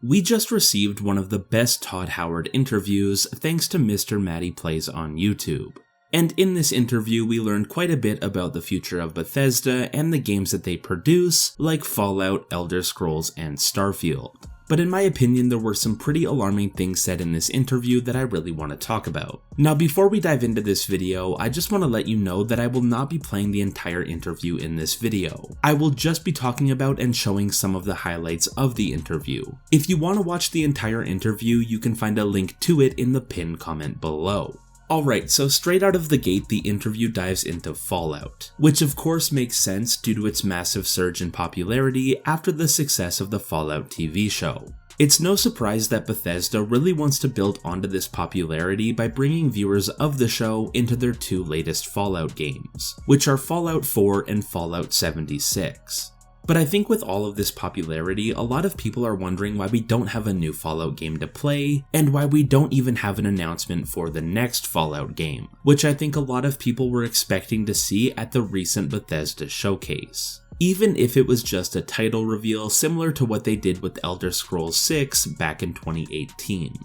We just received one of the best Todd Howard interviews thanks to Mr. Matty Plays on YouTube. And in this interview we learned quite a bit about the future of Bethesda and the games that they produce, like Fallout, Elder Scrolls, and Starfield. But in my opinion, there were some pretty alarming things said in this interview that I really want to talk about. Now before we dive into this video, I just want to let you know that I will not be playing the entire interview in this video. I will just be talking about and showing some of the highlights of the interview. If you want to watch the entire interview, you can find a link to it in the pinned comment below. Alright, so straight out of the gate, the interview dives into Fallout, which of course makes sense due to its massive surge in popularity after the success of the Fallout TV show. It's no surprise that Bethesda really wants to build onto this popularity by bringing viewers of the show into their two latest Fallout games, which are Fallout 4 and Fallout 76. But I think with all of this popularity, a lot of people are wondering why we don't have a new Fallout game to play, and why we don't even have an announcement for the next Fallout game, which I think a lot of people were expecting to see at the recent Bethesda showcase. Even if it was just a title reveal similar to what they did with Elder Scrolls 6 back in 2018.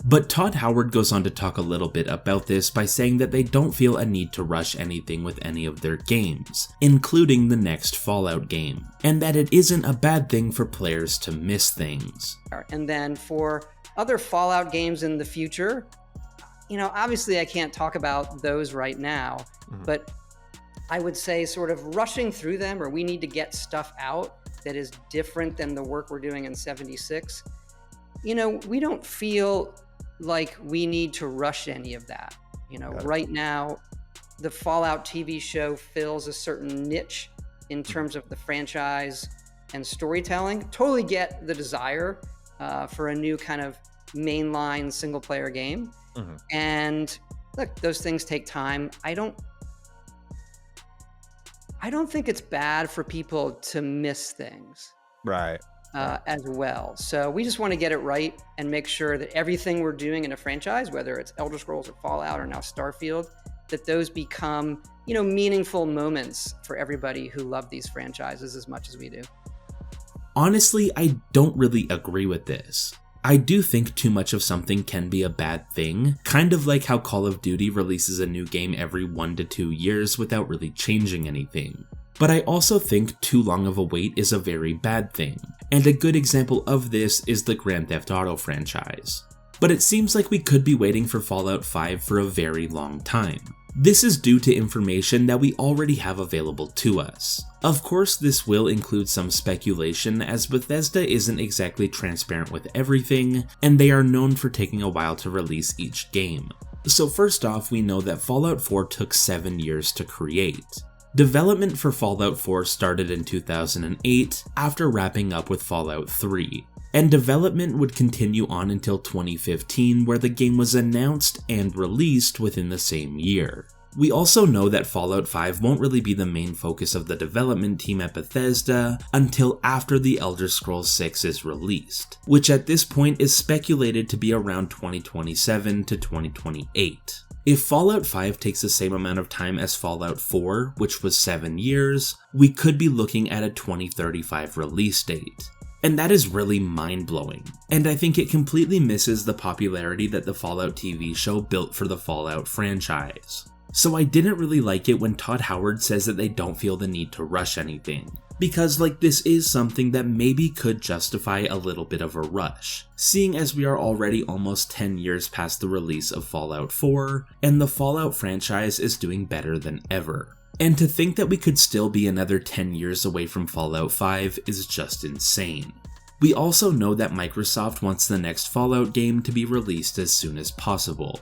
But Todd Howard goes on to talk a little bit about this by saying that they don't feel a need to rush anything with any of their games, including the next Fallout game, and that it isn't a bad thing for players to miss things. And then for other Fallout games in the future, obviously I can't talk about those right now, but I would say sort of rushing through them, or we need to get stuff out that is different than the work we're doing in 76. We don't feel like we need to rush any of that. Right now, the Fallout TV show fills a certain niche in terms of the franchise and storytelling. Totally get the desire for a new kind of mainline single player game. And look, those things take time. I don't think it's bad for people to miss things. Right. As well. So we just want to get it right and make sure that everything we're doing in a franchise, whether it's Elder Scrolls or Fallout or now Starfield, that those become, meaningful moments for everybody who love these franchises as much as we do. Honestly, I don't really agree with this. I do think too much of something can be a bad thing, kind of like how Call of Duty releases a new game every 1 to 2 years without really changing anything. But I also think too long of a wait is a very bad thing, and a good example of this is the Grand Theft Auto franchise. But it seems like we could be waiting for Fallout 5 for a very long time. This is due to information that we already have available to us. Of course, this will include some speculation, as Bethesda isn't exactly transparent with everything, and they are known for taking a while to release each game. So first off, we know that Fallout 4 took 7 years to create. Development for Fallout 4 started in 2008 after wrapping up with Fallout 3, and development would continue on until 2015, where the game was announced and released within the same year. We also know that Fallout 5 won't really be the main focus of the development team at Bethesda until after the Elder Scrolls 6 is released, which at this point is speculated to be around 2027 to 2028. If Fallout 5 takes the same amount of time as Fallout 4, which was 7 years, we could be looking at a 2035 release date. And that is really mind-blowing, and I think it completely misses the popularity that the Fallout TV show built for the Fallout franchise. So I didn't really like it when Todd Howard says that they don't feel the need to rush anything, because this is something that maybe could justify a little bit of a rush, seeing as we are already almost 10 years past the release of Fallout 4, and the Fallout franchise is doing better than ever. And to think that we could still be another 10 years away from Fallout 5 is just insane. We also know that Microsoft wants the next Fallout game to be released as soon as possible.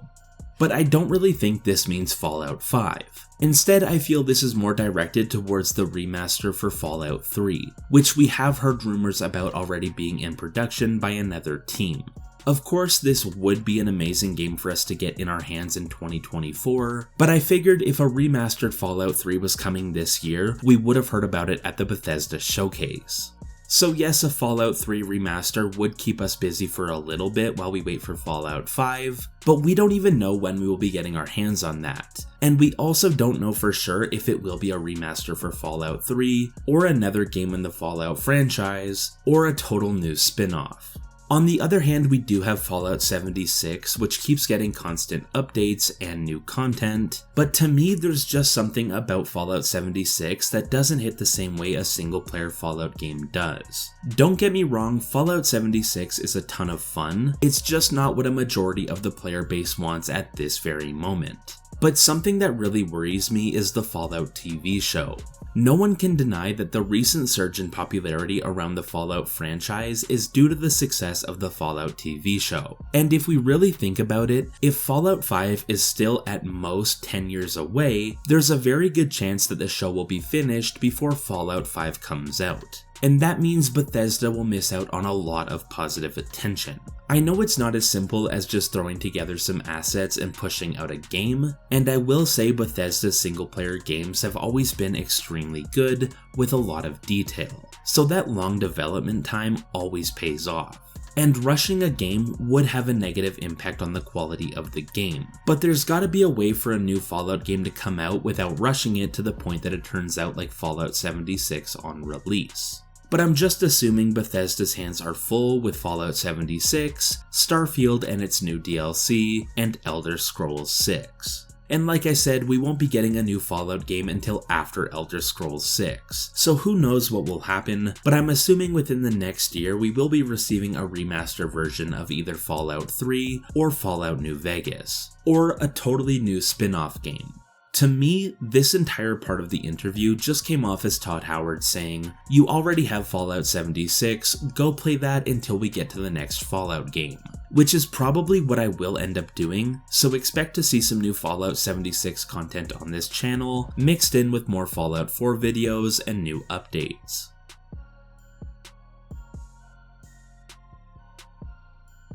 But I don't really think this means Fallout 5. Instead, I feel this is more directed towards the remaster for Fallout 3, which we have heard rumors about already being in production by another team. Of course, this would be an amazing game for us to get in our hands in 2024, but I figured if a remastered Fallout 3 was coming this year, we would have heard about it at the Bethesda showcase. So yes, a Fallout 3 remaster would keep us busy for a little bit while we wait for Fallout 5, but we don't even know when we will be getting our hands on that. And we also don't know for sure if it will be a remaster for Fallout 3, or another game in the Fallout franchise, or a total new spin-off. On the other hand, we do have Fallout 76, which keeps getting constant updates and new content, but to me there's just something about Fallout 76 that doesn't hit the same way a single-player Fallout game does. Don't get me wrong, Fallout 76 is a ton of fun, it's just not what a majority of the player base wants at this very moment. But something that really worries me is the Fallout TV show. No one can deny that the recent surge in popularity around the Fallout franchise is due to the success of the Fallout TV show. And if we really think about it, if Fallout 5 is still at most 10 years away, there's a very good chance that the show will be finished before Fallout 5 comes out. And that means Bethesda will miss out on a lot of positive attention. I know it's not as simple as just throwing together some assets and pushing out a game, and I will say Bethesda's single-player games have always been extremely good with a lot of detail, so that long development time always pays off. And rushing a game would have a negative impact on the quality of the game. But there's gotta be a way for a new Fallout game to come out without rushing it to the point that it turns out like Fallout 76 on release. But I'm just assuming Bethesda's hands are full with Fallout 76, Starfield and its new DLC, and Elder Scrolls 6. And like I said, we won't be getting a new Fallout game until after Elder Scrolls 6, so who knows what will happen, but I'm assuming within the next year we will be receiving a remaster version of either Fallout 3 or Fallout New Vegas, or a totally new spin-off game. To me, this entire part of the interview just came off as Todd Howard saying, "You already have Fallout 76, go play that until we get to the next Fallout game." Which is probably what I will end up doing, so expect to see some new Fallout 76 content on this channel, mixed in with more Fallout 4 videos and new updates.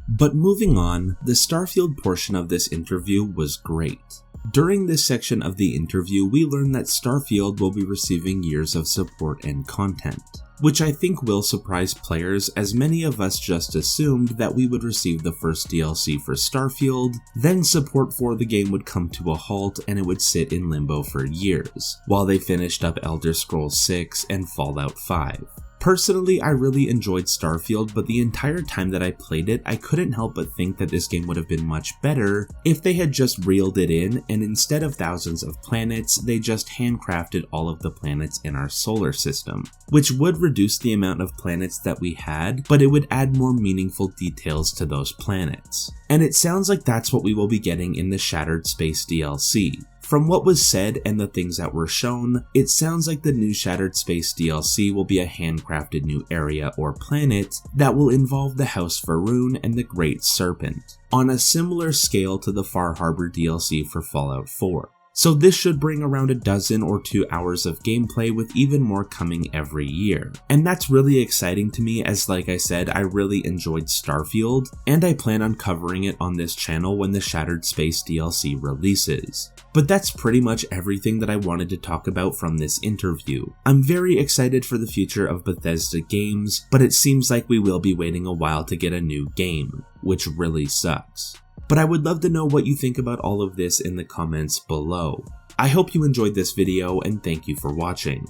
But moving on, the Starfield portion of this interview was great. During this section of the interview, we learned that Starfield will be receiving years of support and content, which I think will surprise players, as many of us just assumed that we would receive the first DLC for Starfield, then support for the game would come to a halt and it would sit in limbo for years, while they finished up Elder Scrolls 6 and Fallout 5. Personally, I really enjoyed Starfield, but the entire time that I played it, I couldn't help but think that this game would have been much better if they had just reeled it in, and instead of thousands of planets, they just handcrafted all of the planets in our solar system, which would reduce the amount of planets that we had, but it would add more meaningful details to those planets. And it sounds like that's what we will be getting in the Shattered Space DLC. From what was said and the things that were shown, it sounds like the new Shattered Space DLC will be a handcrafted new area or planet that will involve the House Faroon and the Great Serpent, on a similar scale to the Far Harbor DLC for Fallout 4. So this should bring around a dozen or 2 hours of gameplay, with even more coming every year. And that's really exciting to me, as like I said, I really enjoyed Starfield, and I plan on covering it on this channel when the Shattered Space DLC releases. But that's pretty much everything that I wanted to talk about from this interview. I'm very excited for the future of Bethesda games, but it seems like we will be waiting a while to get a new game, which really sucks. But I would love to know what you think about all of this in the comments below. I hope you enjoyed this video, and thank you for watching.